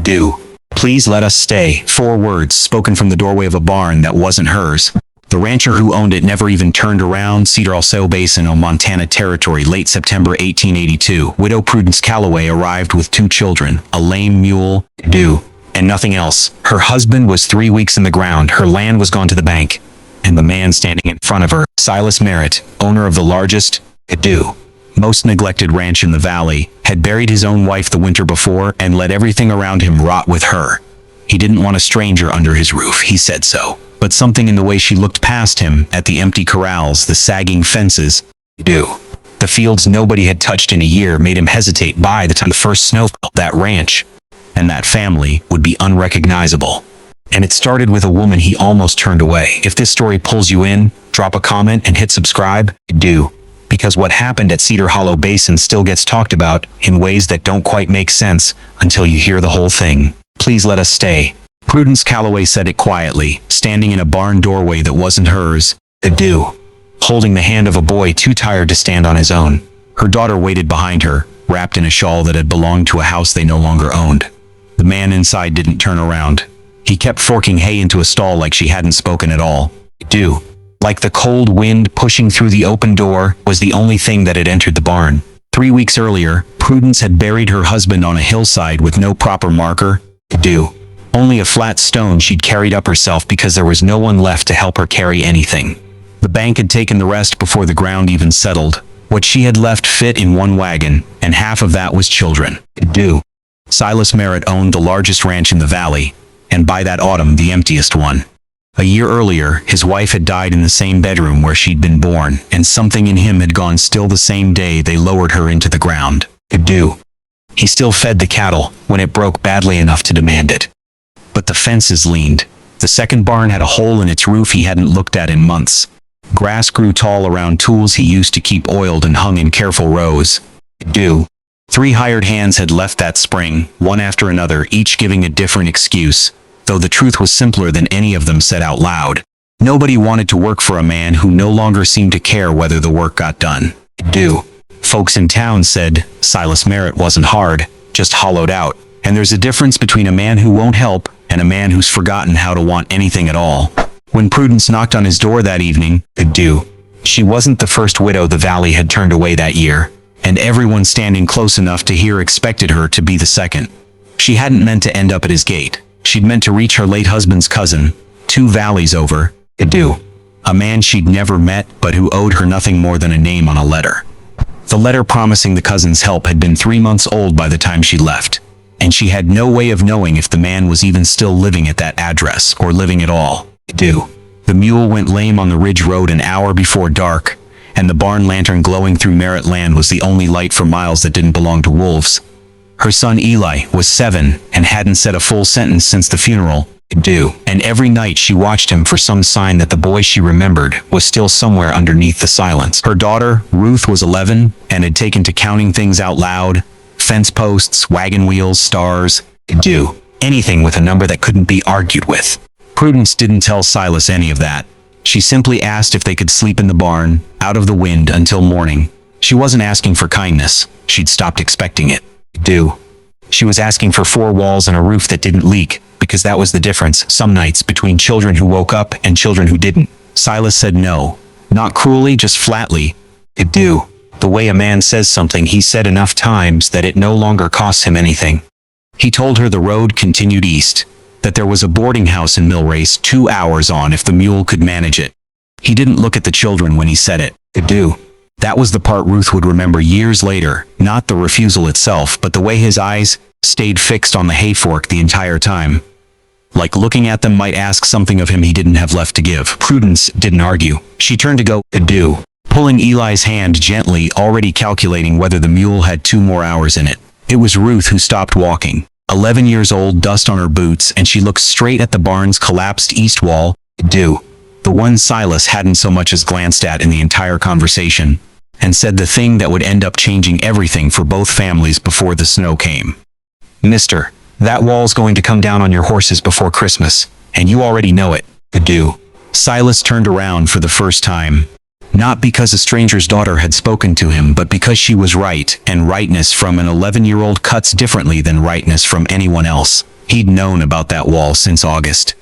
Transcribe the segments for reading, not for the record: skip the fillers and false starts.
Do. Please let us stay. 4 words spoken from the doorway of a barn that wasn't hers. The rancher who owned it never even turned around. Cedar Hollow Basin on Montana Territory, late September 1882. Widow Prudence Calloway arrived with 2 children, a lame mule, Do, and nothing else. Her husband was 3 weeks in the ground. Her land was gone to the bank. And the man standing in front of her, Silas Merritt, owner of the largest, Do, most neglected ranch in the valley, had buried his own wife the winter before and let everything around him rot with her. He didn't want a stranger under his roof, he said so. But something in the way she looked past him, at the empty corrals, the sagging fences, Do, the fields nobody had touched in a year, made him hesitate. By the time the first snow fell, that ranch and that family would be unrecognizable. And it started with a woman he almost turned away. If this story pulls you in, drop a comment and hit subscribe. Do. Because what happened at Cedar Hollow Basin still gets talked about in ways that don't quite make sense until you hear the whole thing. Please let us stay. Prudence Calloway said it quietly, standing in a barn doorway that wasn't hers. Do. Holding the hand of a boy too tired to stand on his own. Her daughter waited behind her, wrapped in a shawl that had belonged to a house they no longer owned. The man inside didn't turn around. He kept forking hay into a stall like she hadn't spoken at all. Do. Like the cold wind pushing through the open door, was the only thing that had entered the barn. 3 weeks earlier, Prudence had buried her husband on a hillside with no proper marker. Do. Only a flat stone she'd carried up herself because there was no one left to help her carry anything. The bank had taken the rest before the ground even settled. What she had left fit in 1 wagon, and half of that was children. Do. Silas Merritt owned the largest ranch in the valley, and by that autumn the emptiest one. A year earlier, his wife had died in the same bedroom where she'd been born, and something in him had gone still the same day they lowered her into the ground. Do. He still fed the cattle when it broke badly enough to demand it. But the fences leaned. The second barn had a hole in its roof he hadn't looked at in months. Grass grew tall around tools he used to keep oiled and hung in careful rows. Do. 3 hired hands had left that spring, one after another, each giving a different excuse, though the truth was simpler than any of them said out loud. Nobody wanted to work for a man who no longer seemed to care whether the work got done. Do. Folks in town said Silas Merritt wasn't hard, just hollowed out. And there's a difference between a man who won't help and a man who's forgotten how to want anything at all. When Prudence knocked on his door that evening, Do. She wasn't the first widow the valley had turned away that year, and everyone standing close enough to hear expected her to be the second. She hadn't meant to end up at his gate. She'd meant to reach her late husband's cousin, 2 valleys over. Do. A man she'd never met, but who owed her nothing more than a name on a letter. The letter promising the cousin's help had been 3 months old by the time she left, and she had no way of knowing if the man was even still living at that address, or living at all. Do. The mule went lame on the ridge road an hour before dark, and the barn lantern glowing through Merritt land was the only light for miles that didn't belong to wolves. Her son Eli was 7 and hadn't said a full sentence since the funeral. Do. And every night she watched him for some sign that the boy she remembered was still somewhere underneath the silence. Her daughter, Ruth, was 11 and had taken to counting things out loud. Fence posts, wagon wheels, stars. Do. Anything with a number that couldn't be argued with. Prudence didn't tell Silas any of that. She simply asked if they could sleep in the barn, out of the wind, until morning. She wasn't asking for kindness. She'd stopped expecting it. Do. She was asking for 4 walls and a roof that didn't leak, because that was the difference some nights between children who woke up and children who didn't. Silas said no. Not cruelly, just flatly. Do. The way a man says something he said enough times that it no longer costs him anything. He told her the road continued east, that there was a boarding house in Millrace 2 hours on if the mule could manage it. He didn't look at the children when he said it. Do. That was the part Ruth would remember years later, not the refusal itself, but the way his eyes stayed fixed on the hay fork the entire time. Like looking at them might ask something of him he didn't have left to give. Prudence didn't argue. She turned to go, Do, pulling Eli's hand gently, already calculating whether the mule had 2 more hours in it. It was Ruth who stopped walking. 11 years old, dust on her boots, and she looked straight at the barn's collapsed east wall. Do. The one Silas hadn't so much as glanced at in the entire conversation, and said the thing that would end up changing everything for both families before the snow came. Mister, that wall's going to come down on your horses before Christmas, and you already know it. Do. Silas turned around for the first time. Not because a stranger's daughter had spoken to him, but because she was right, and rightness from an 11-year-old cuts differently than rightness from anyone else. He'd known about that wall since August.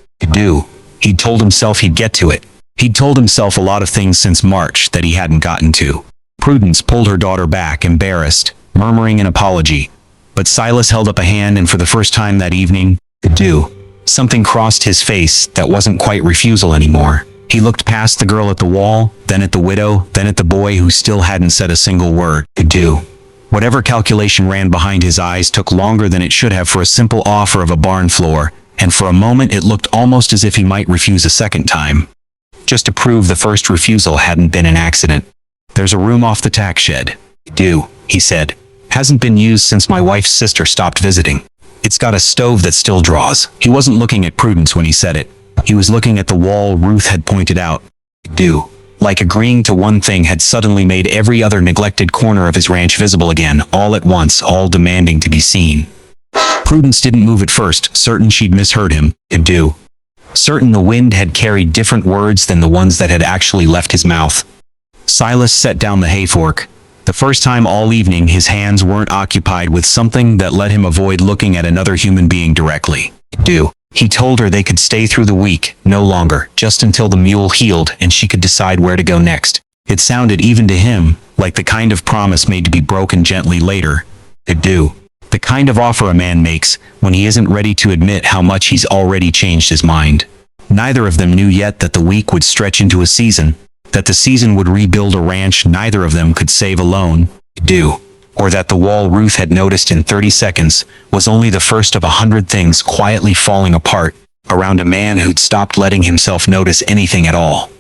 He'd told himself he'd get to it. He'd told himself a lot of things since March that he hadn't gotten to. Prudence pulled her daughter back, embarrassed, murmuring an apology. But Silas held up a hand, and for the first time that evening, something crossed his face that wasn't quite refusal anymore. He looked past the girl at the wall, then at the widow, then at the boy who still hadn't said a single word. Whatever calculation ran behind his eyes took longer than it should have for a simple offer of a barn floor, and for a moment it looked almost as if he might refuse a second time, just to prove the first refusal hadn't been an accident. "There's a room off the tack shed," he said. "Hasn't been used since my wife's sister stopped visiting. It's got a stove that still draws." He wasn't looking at Prudence when he said it. He was looking at the wall Ruth had pointed out. Like agreeing to one thing had suddenly made every other neglected corner of his ranch visible again, all at once, all demanding to be seen. Prudence didn't move at first, certain she'd misheard him. Certain the wind had carried different words than the ones that had actually left his mouth. Silas set down the hay fork. The first time all evening his hands weren't occupied with something that let him avoid looking at another human being directly. He told her they could stay through the week, no longer, just until the mule healed and she could decide where to go next. It sounded, even to him, like the kind of promise made to be broken gently later. The kind of offer a man makes when he isn't ready to admit how much he's already changed his mind. Neither of them knew yet that the week would stretch into a season, that the season would rebuild a ranch neither of them could save alone. Or that the wall Ruth had noticed in 30 seconds was only the first of 100 things quietly falling apart around a man who'd stopped letting himself notice anything at all.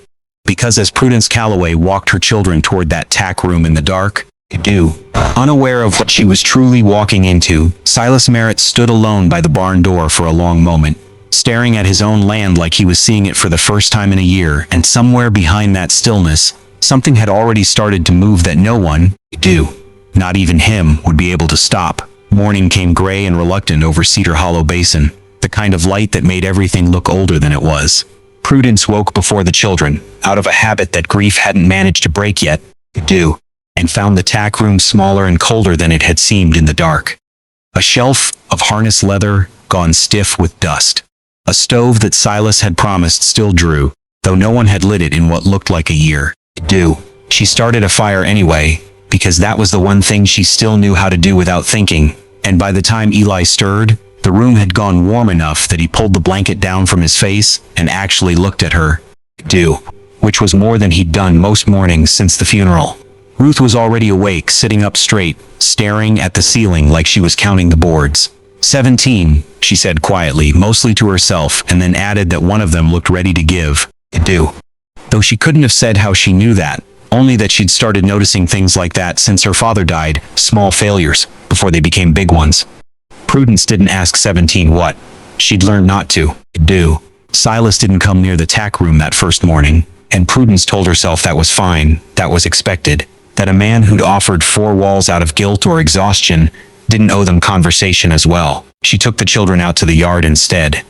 Because as Prudence Calloway walked her children toward that tack room in the dark, unaware of what she was truly walking into, Silas Merritt stood alone by the barn door for a long moment, staring at his own land like he was seeing it for the first time in a year, and somewhere behind that stillness, something had already started to move that no one, not even him, would be able to stop. Morning came gray and reluctant over Cedar Hollow Basin, the kind of light that made everything look older than it was. Prudence woke before the children, out of a habit that grief hadn't managed to break yet, and found the tack room smaller and colder than it had seemed in the dark. A shelf of harness leather, gone stiff with dust. A stove that Silas had promised still drew, though no one had lit it in what looked like a year. She started a fire anyway, because that was the one thing she still knew how to do without thinking, and by the time Eli stirred, the room had gone warm enough that he pulled the blanket down from his face and actually looked at her. Which was more than he'd done most mornings since the funeral. Ruth was already awake, sitting up straight, staring at the ceiling like she was counting the boards. 17, she said quietly, mostly to herself, and then added that one of them looked ready to give. Though she couldn't have said how she knew that, only that she'd started noticing things like that since her father died, small failures, before they became big ones. Prudence didn't ask 17 what. She'd learned not to. Silas didn't come near the tack room that first morning, and Prudence told herself that was fine, that was expected, that a man who'd offered 4 walls out of guilt or exhaustion didn't owe them conversation as well. She took the children out to the yard instead.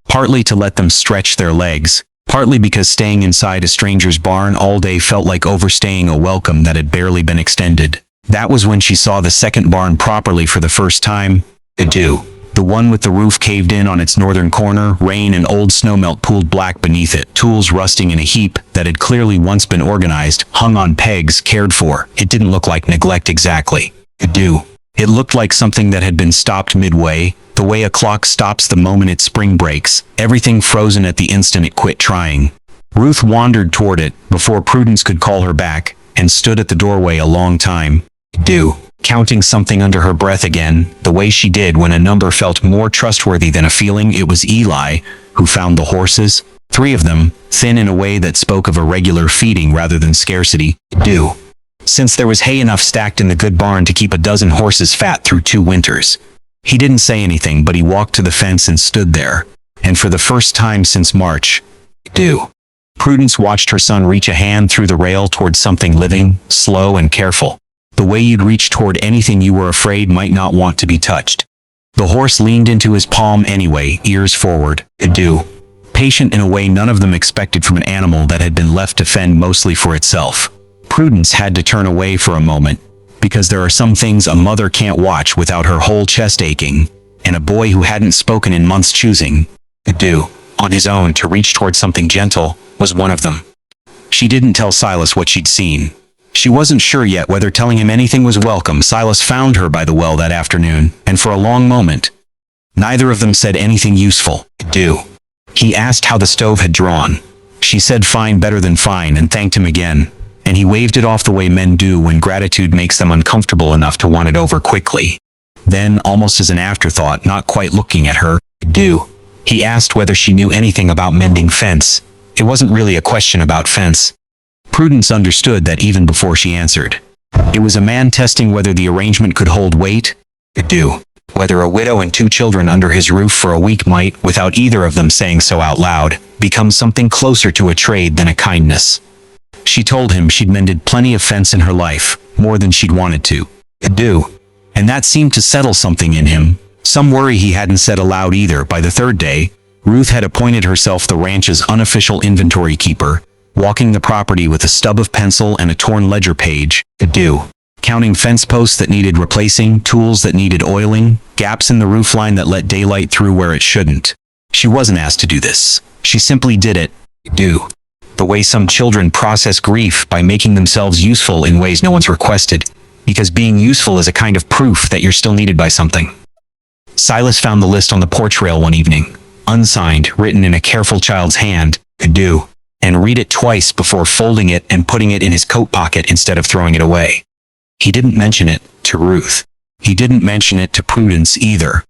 Partly to let them stretch their legs, partly because staying inside a stranger's barn all day felt like overstaying a welcome that had barely been extended. That was when she saw the second barn properly for the first time. The one with the roof caved in on its northern corner, rain and old snowmelt pooled black beneath it, tools rusting in a heap that had clearly once been organized, hung on pegs, cared for. It didn't look like neglect exactly. It looked like something that had been stopped midway, the way a clock stops the moment its spring breaks, everything frozen at the instant it quit trying. Ruth wandered toward it, before Prudence could call her back, and stood at the doorway a long time. Counting something under her breath again, the way she did when a number felt more trustworthy than a feeling. It was Eli, who found the horses. 3 of them, thin in a way that spoke of irregular feeding rather than scarcity. Since there was hay enough stacked in the good barn to keep a dozen horses fat through 2 winters. He didn't say anything, but he walked to the fence and stood there. And for the first time since March, Prudence watched her son reach a hand through the rail toward something living, slow and careful. The way you'd reach toward anything you were afraid might not want to be touched. The horse leaned into his palm anyway, ears forward. Patient in a way none of them expected from an animal that had been left to fend mostly for itself. Prudence had to turn away for a moment, because there are some things a mother can't watch without her whole chest aching, and a boy who hadn't spoken in months choosing to do, on his own, to reach towards something gentle, was one of them. She didn't tell Silas what she'd seen. She wasn't sure yet whether telling him anything was welcome. Silas found her by the well that afternoon, and for a long moment, neither of them said anything useful. Do. He asked how the stove had drawn. She said fine, better than fine, and thanked him again, and he waved it off the way men do when gratitude makes them uncomfortable enough to want it over quickly. Then, almost as an afterthought, not quite looking at her, do. He asked whether she knew anything about mending fence. It wasn't really a question about fence. Prudence understood that even before she answered. It was a man testing whether the arrangement could hold weight. Do. Whether a widow and 2 children under his roof for a week might, without either of them saying so out loud, become something closer to a trade than a kindness. She told him she'd mended plenty of fence in her life, more than she'd wanted to. Do. And that seemed to settle something in him, some worry he hadn't said aloud either. By the 3rd day, Ruth had appointed herself the ranch's unofficial inventory keeper, walking the property with a stub of pencil and a torn ledger page. Do. Counting fence posts that needed replacing, tools that needed oiling, gaps in the roofline that let daylight through where it shouldn't. She wasn't asked to do this. She simply did it. Do. The way some children process grief, by making themselves useful in ways no one's requested, because being useful is a kind of proof that you're still needed by something. Silas found the list on the porch rail one evening, unsigned, written in a careful child's hand. Do. And read it twice before folding it and putting it in his coat pocket instead of throwing it away. He didn't mention it to Ruth. He didn't mention it to Prudence either.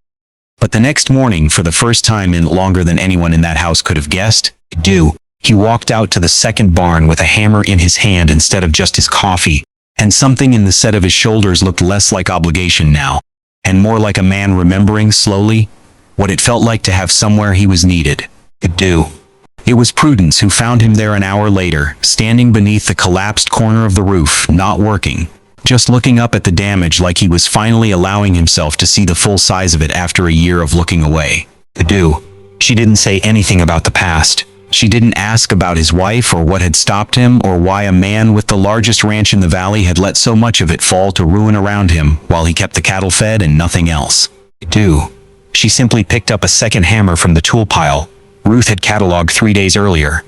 But the next morning, for the first time in longer than anyone in that house could have guessed, do, he walked out to the second barn with a hammer in his hand instead of just his coffee, and something in the set of his shoulders looked less like obligation now, and more like a man remembering slowly what it felt like to have somewhere he was needed. Do. It was Prudence who found him there an hour later, standing beneath the collapsed corner of the roof, not working, just looking up at the damage like he was finally allowing himself to see the full size of it after a year of looking away. Do. She didn't say anything about the past. She didn't ask about his wife or what had stopped him or why a man with the largest ranch in the valley had let so much of it fall to ruin around him while he kept the cattle fed and nothing else. Do. She simply picked up a second hammer from the tool pile Ruth had cataloged 3 days earlier,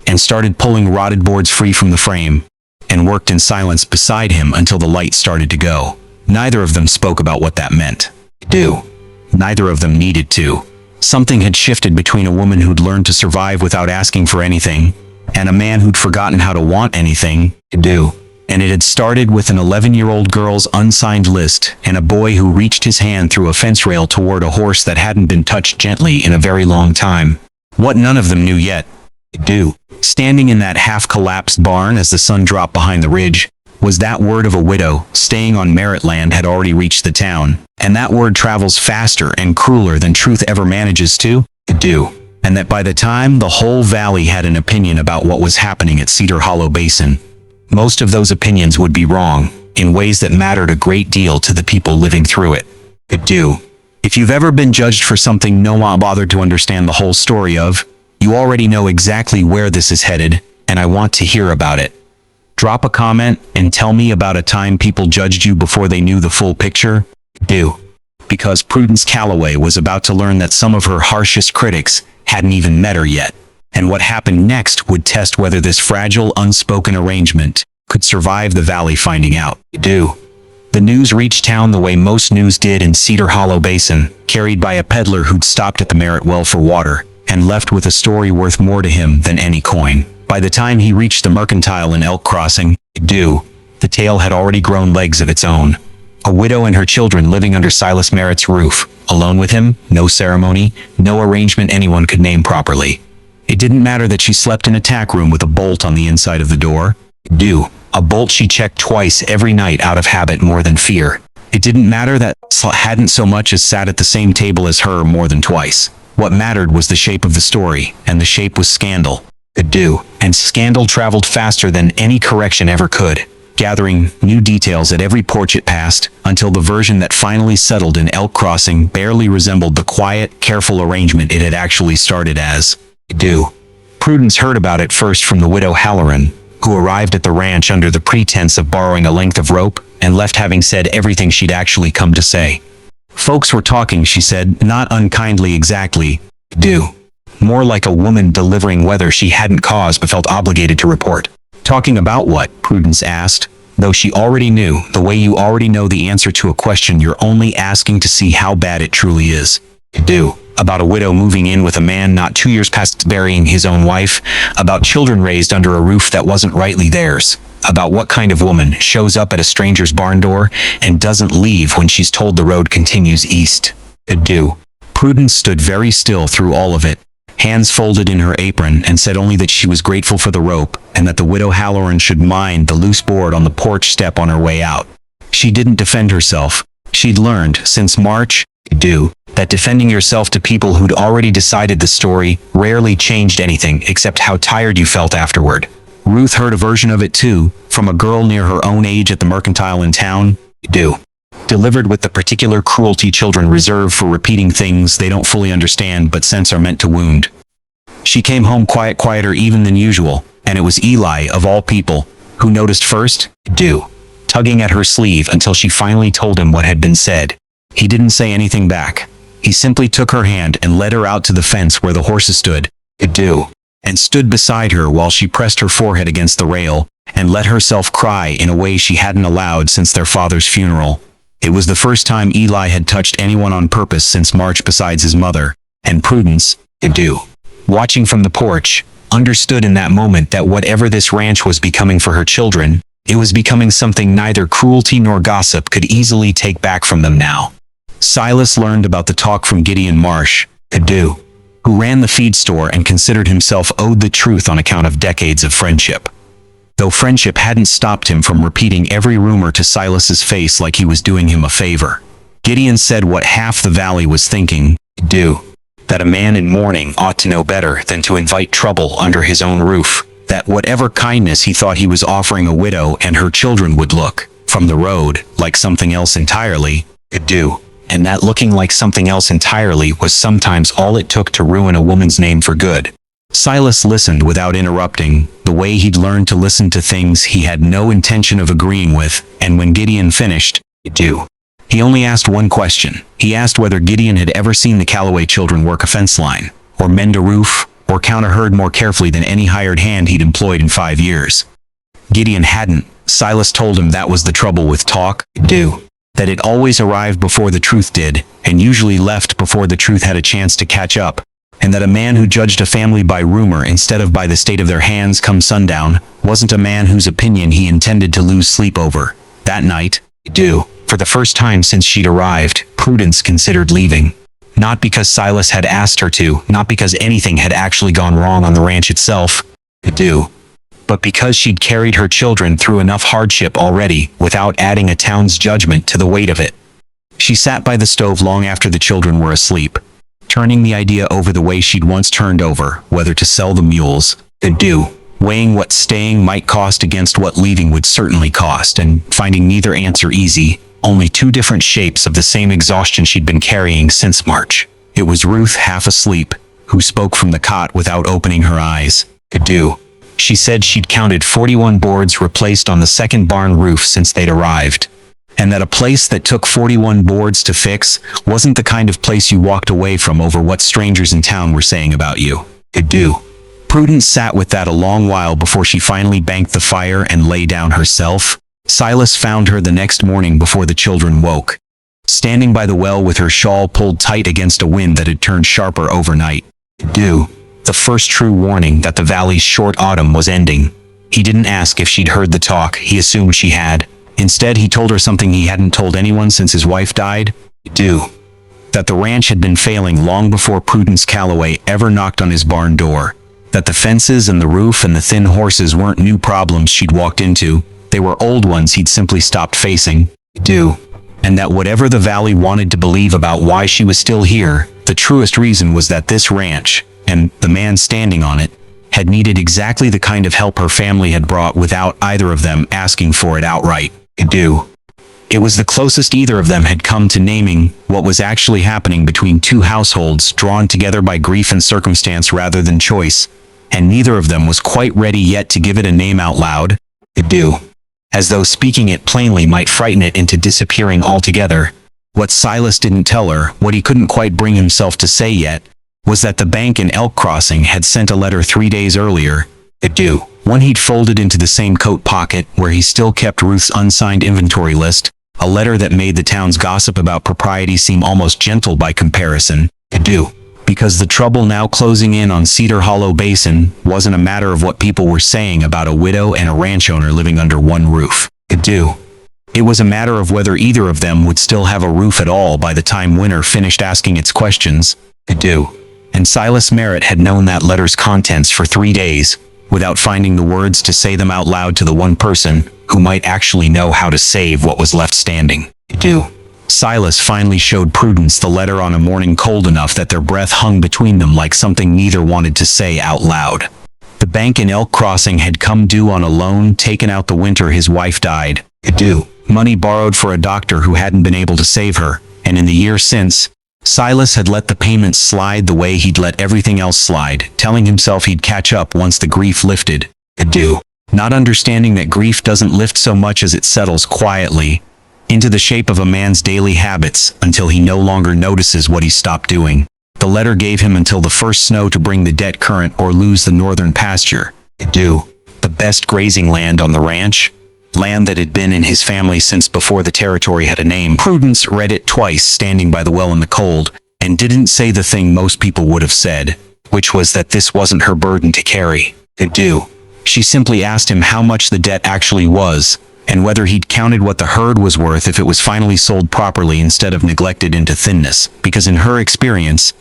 and started pulling rotted boards free from the frame, and worked in silence beside him until the light started to go. Neither of them spoke about what that meant. Do. Neither of them needed to. Something had shifted between a woman who'd learned to survive without asking for anything, and a man who'd forgotten how to want anything. Do. And it had started with an 11-year-old girl's unsigned list and a boy who reached his hand through a fence rail toward a horse that hadn't been touched gently in a very long time. What none of them knew yet. Do. Standing in that half-collapsed barn as the sun dropped behind the ridge, was that word of a widow staying on Merritt land had already reached the town, and that word travels faster and crueler than truth ever manages to. Do. And that by the time the whole valley had an opinion about what was happening at Cedar Hollow Basin, most of those opinions would be wrong, in ways that mattered a great deal to the people living through it. Do. If you've ever been judged for something no one bothered to understand the whole story of, you already know exactly where this is headed, and I want to hear about it. Drop a comment and tell me about a time people judged you before they knew the full picture. Do. Because Prudence Calloway was about to learn that some of her harshest critics hadn't even met her yet, and what happened next would test whether this fragile, unspoken arrangement could survive the valley finding out. Do. The news reached town the way most news did in Cedar Hollow Basin, carried by a peddler who'd stopped at the Merritt well for water, and left with a story worth more to him than any coin. By the time he reached the mercantile in Elk Crossing, do, the tale had already grown legs of its own. A widow and her children living under Silas Merritt's roof, alone with him, no ceremony, no arrangement anyone could name properly. It didn't matter that she slept in a tack room with a bolt on the inside of the door. Do. A bolt she checked twice every night out of habit more than fear. It didn't matter that hadn't so much as sat at the same table as her more than twice. What mattered was the shape of the story, and the shape was scandal. Do. And scandal traveled faster than any correction ever could, gathering new details at every porch it passed, until the version that finally settled in Elk Crossing barely resembled the quiet, careful arrangement it had actually started as. Do. Prudence heard about it first from the widow Halloran, who arrived at the ranch under the pretense of borrowing a length of rope, and left having said everything she'd actually come to say. Folks were talking, she said, not unkindly exactly. Do. More like a woman delivering whether she hadn't cause but felt obligated to report. Talking about what? Prudence asked, though she already knew, the way you already know the answer to a question you're only asking to see how bad it truly is. Do. About a widow moving in with a man not 2 years past burying his own wife, about children raised under a roof that wasn't rightly theirs, about what kind of woman shows up at a stranger's barn door and doesn't leave when she's told the road continues east. Do. Prudence stood very still through all of it, hands folded in her apron, and said only that she was grateful for the rope and that the widow Halloran should mind the loose board on the porch step on her way out. She didn't defend herself. She'd learned, since March, that defending yourself to people who'd already decided the story rarely changed anything except how tired you felt afterward. Ruth heard a version of it too, from a girl near her own age at the mercantile in town. Delivered with the particular cruelty children reserve for repeating things they don't fully understand but sense are meant to wound. She came home quieter even than usual, and it was Eli, of all people, who noticed first, tugging at her sleeve until she finally told him what had been said. He didn't say anything back. He simply took her hand and led her out to the fence where the horses stood, and stood beside her while she pressed her forehead against the rail, and let herself cry in a way she hadn't allowed since their father's funeral. It was the first time Eli had touched anyone on purpose since March besides his mother, and Prudence, watching from the porch, understood in that moment that whatever this ranch was becoming for her children, it was becoming something neither cruelty nor gossip could easily take back from them now. Silas learned about the talk from Gideon Marsh, who ran the feed store and considered himself owed the truth on account of decades of friendship. Though friendship hadn't stopped him from repeating every rumor to Silas's face like he was doing him a favor. Gideon said what half the valley was thinking, that a man in mourning ought to know better than to invite trouble under his own roof, that whatever kindness he thought he was offering a widow and her children would look, from the road, like something else entirely, and that looking like something else entirely was sometimes all it took to ruin a woman's name for good. Silas listened without interrupting, the way he'd learned to listen to things he had no intention of agreeing with, and when Gideon finished, he only asked one question. He asked whether Gideon had ever seen the Calloway children work a fence line, or mend a roof, or count a herd more carefully than any hired hand he'd employed in 5 years. Gideon hadn't. Silas told him that was the trouble with talk, that it always arrived before the truth did, and usually left before the truth had a chance to catch up, and that a man who judged a family by rumor instead of by the state of their hands come sundown wasn't a man whose opinion he intended to lose sleep over. That night, for the first time since she'd arrived, Prudence considered leaving. Not because Silas had asked her to, not because anything had actually gone wrong on the ranch itself, but because she'd carried her children through enough hardship already without adding a town's judgment to the weight of it. She sat by the stove long after the children were asleep, turning the idea over the way she'd once turned over, whether to sell the mules, weighing what staying might cost against what leaving would certainly cost, and finding neither answer easy, only two different shapes of the same exhaustion she'd been carrying since March. It was Ruth, half asleep, who spoke from the cot without opening her eyes. She said she'd counted 41 boards replaced on the second barn roof since they'd arrived, and that a place that took 41 boards to fix wasn't the kind of place you walked away from over what strangers in town were saying about you. Prudence sat with that a long while before she finally banked the fire and lay down herself. Silas found her the next morning before the children woke, standing by the well with her shawl pulled tight against a wind that had turned sharper overnight. The first true warning that the valley's short autumn was ending. He didn't ask if she'd heard the talk, he assumed she had. Instead, he told her something he hadn't told anyone since his wife died. That the ranch had been failing long before Prudence Calloway ever knocked on his barn door. That the fences and the roof and the thin horses weren't new problems she'd walked into. They were old ones he'd simply stopped facing. And that whatever the valley wanted to believe about why she was still here, the truest reason was that this ranch, and the man standing on it, had needed exactly the kind of help her family had brought without either of them asking for it outright. It was the closest either of them had come to naming what was actually happening between two households drawn together by grief and circumstance rather than choice, and neither of them was quite ready yet to give it a name out loud. As though speaking it plainly might frighten it into disappearing altogether. What Silas didn't tell her, what he couldn't quite bring himself to say yet, was that the bank in Elk Crossing had sent a letter 3 days earlier, one he'd folded into the same coat pocket where he still kept Ruth's unsigned inventory list, a letter that made the town's gossip about propriety seem almost gentle by comparison, because the trouble now closing in on Cedar Hollow Basin wasn't a matter of what people were saying about a widow and a ranch owner living under one roof. It was a matter of whether either of them would still have a roof at all by the time winter finished asking its questions. And Silas Merritt had known that letter's contents for 3 days, without finding the words to say them out loud to the one person who might actually know how to save what was left standing. Silas finally showed Prudence the letter on a morning cold enough that their breath hung between them like something neither wanted to say out loud. The bank in Elk Crossing had come due on a loan taken out the winter his wife died. Money borrowed for a doctor who hadn't been able to save her, and in the year since, Silas had let the payments slide the way he'd let everything else slide, telling himself he'd catch up once the grief lifted. Not understanding that grief doesn't lift so much as it settles quietly into the shape of a man's daily habits until he no longer notices what he stopped doing. The letter gave him until the first snow to bring the debt current or lose the northern pasture. The best grazing land on the ranch, land that had been in his family since before the territory had a name. Prudence read it twice standing by the well in the cold, and didn't say the thing most people would have said, which was that this wasn't her burden to carry. She simply asked him how much the debt actually was, and whether he'd counted what the herd was worth if it was finally sold properly instead of neglected into thinness, because in her experience,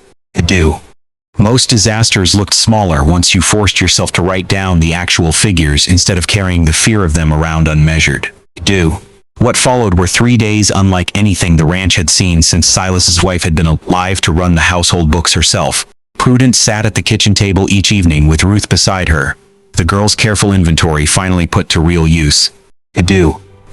most disasters looked smaller once you forced yourself to write down the actual figures instead of carrying the fear of them around unmeasured. What followed were 3 days unlike anything the ranch had seen since Silas's wife had been alive to run the household books herself. Prudence sat at the kitchen table each evening with Ruth beside her, the girl's careful inventory finally put to real use.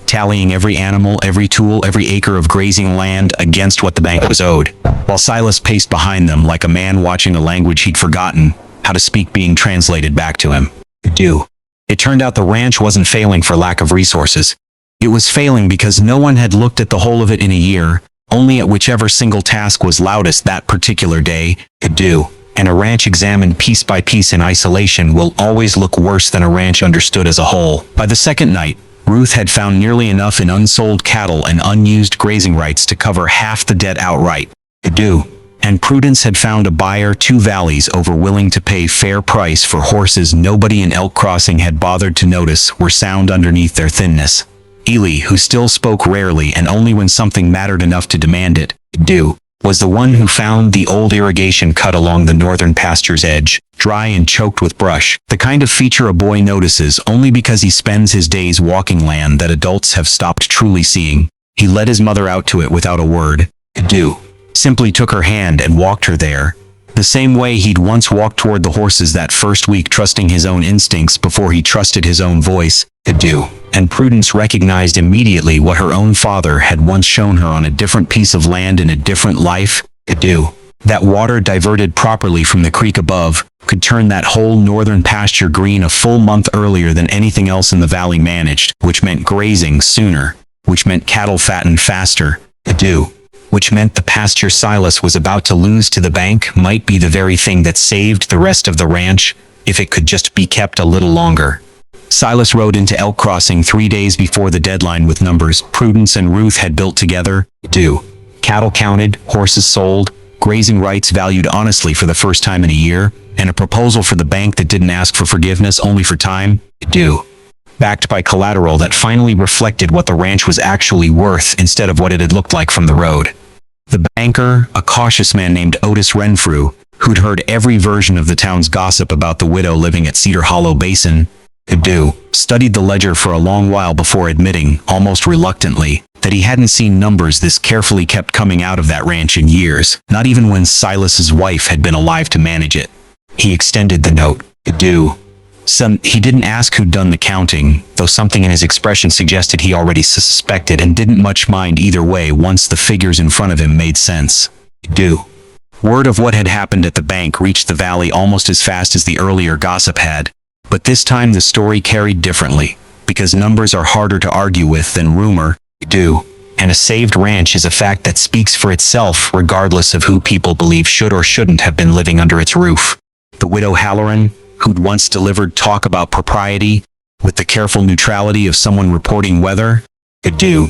Tallying every animal, every tool, every acre of grazing land against what the bank was owed, while Silas paced behind them like a man watching a language he'd forgotten how to speak being translated back to him. It turned out the ranch wasn't failing for lack of resources. It was failing because no one had looked at the whole of it in a year, only at whichever single task was loudest that particular day. And a ranch examined piece by piece in isolation will always look worse than a ranch understood as a whole. By the second night, Ruth had found nearly enough in unsold cattle and unused grazing rights to cover half the debt outright. And Prudence had found a buyer 2 valleys over willing to pay fair price for horses nobody in Elk Crossing had bothered to notice were sound underneath their thinness. Ely, who still spoke rarely and only when something mattered enough to demand it, was the one who found the old irrigation cut along the northern pasture's edge, dry and choked with brush, the kind of feature a boy notices only because he spends his days walking land that adults have stopped truly seeing. He led his mother out to it without a word. Simply took her hand and walked her there, the same way he'd once walked toward the horses that first week, trusting his own instincts before he trusted his own voice. And Prudence recognized immediately what her own father had once shown her on a different piece of land in a different life. That water diverted properly from the creek above could turn that whole northern pasture green a full month earlier than anything else in the valley managed, which meant grazing sooner, which meant cattle fattened faster, which meant the pasture Silas was about to lose to the bank might be the very thing that saved the rest of the ranch, if it could just be kept a little longer. Silas rode into Elk Crossing 3 days before the deadline with numbers Prudence and Ruth had built together. Cattle counted, horses sold, grazing rights valued honestly for the first time in a year, and a proposal for the bank that didn't ask for forgiveness only for time. Backed by collateral that finally reflected what the ranch was actually worth instead of what it had looked like from the road. The banker, a cautious man named Otis Renfrew, who'd heard every version of the town's gossip about the widow living at Cedar Hollow Basin, studied the ledger for a long while before admitting, almost reluctantly, that he hadn't seen numbers this carefully kept coming out of that ranch in years, not even when Silas's wife had been alive to manage it. He extended the note. He didn't ask who'd done the counting, though something in his expression suggested he already suspected and didn't much mind either way once the figures in front of him made sense. Word of what had happened at the bank reached the valley almost as fast as the earlier gossip had, but this time the story carried differently, because numbers are harder to argue with than rumor. and a saved ranch is a fact that speaks for itself regardless of who people believe should or shouldn't have been living under its roof. The widow Halloran, who'd once delivered talk about propriety with the careful neutrality of someone reporting weather could do,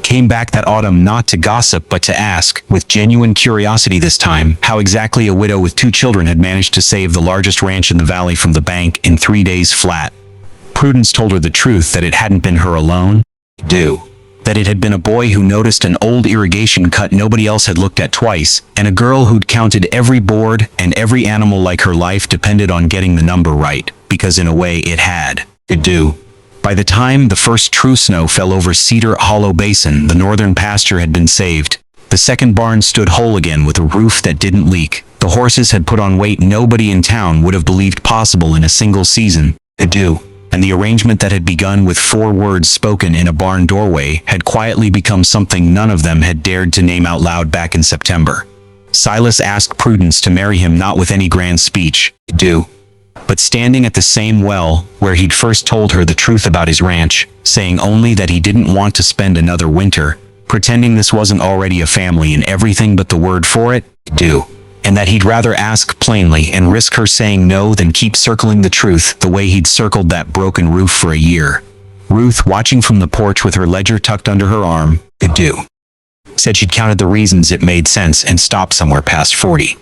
came back that autumn not to gossip but to ask, with genuine curiosity this time, how exactly a widow with 2 children had managed to save the largest ranch in the valley from the bank in 3 days flat. Prudence told her the truth, that it hadn't been her alone, that it had been a boy who noticed an old irrigation cut nobody else had looked at twice, and a girl who'd counted every board and every animal like her life depended on getting the number right, because in a way it had. By the time the first true snow fell over Cedar Hollow Basin, the northern pasture had been saved. The second barn stood whole again with a roof that didn't leak. The horses had put on weight nobody in town would have believed possible in a single season. And the arrangement that had begun with 4 words spoken in a barn doorway had quietly become something none of them had dared to name out loud back in September. Silas asked Prudence to marry him not with any grand speech, but standing at the same well where he'd first told her the truth about his ranch, saying only that he didn't want to spend another winter, pretending this wasn't already a family in everything but the word for it, and that he'd rather ask plainly and risk her saying no than keep circling the truth the way he'd circled that broken roof for a year. Ruth, watching from the porch with her ledger tucked under her arm, said she'd counted the reasons it made sense and stopped somewhere past 40.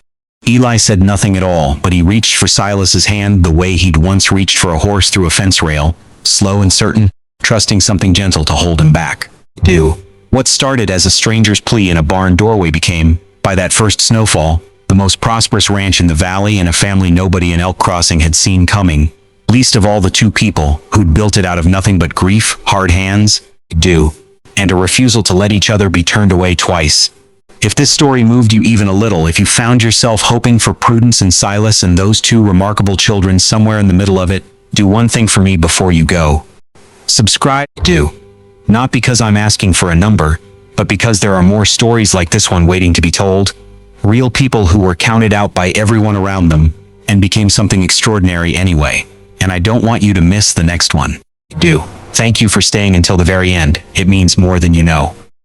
Eli said nothing at all, but he reached for Silas's hand the way he'd once reached for a horse through a fence rail, slow and certain, trusting something gentle to hold him back. What started as a stranger's plea in a barn doorway became, by that first snowfall, the most prosperous ranch in the valley and a family nobody in Elk Crossing had seen coming, least of all the 2 people who'd built it out of nothing but grief, hard hands, and a refusal to let each other be turned away twice. If this story moved you even a little, if you found yourself hoping for Prudence and Silas and those 2 remarkable children somewhere in the middle of it, do one thing for me before you go. Subscribe. Not because I'm asking for a number, but because there are more stories like this one waiting to be told. Real people who were counted out by everyone around them, and became something extraordinary anyway. And I don't want you to miss the next one. Thank you for staying until the very end. It means more than you know.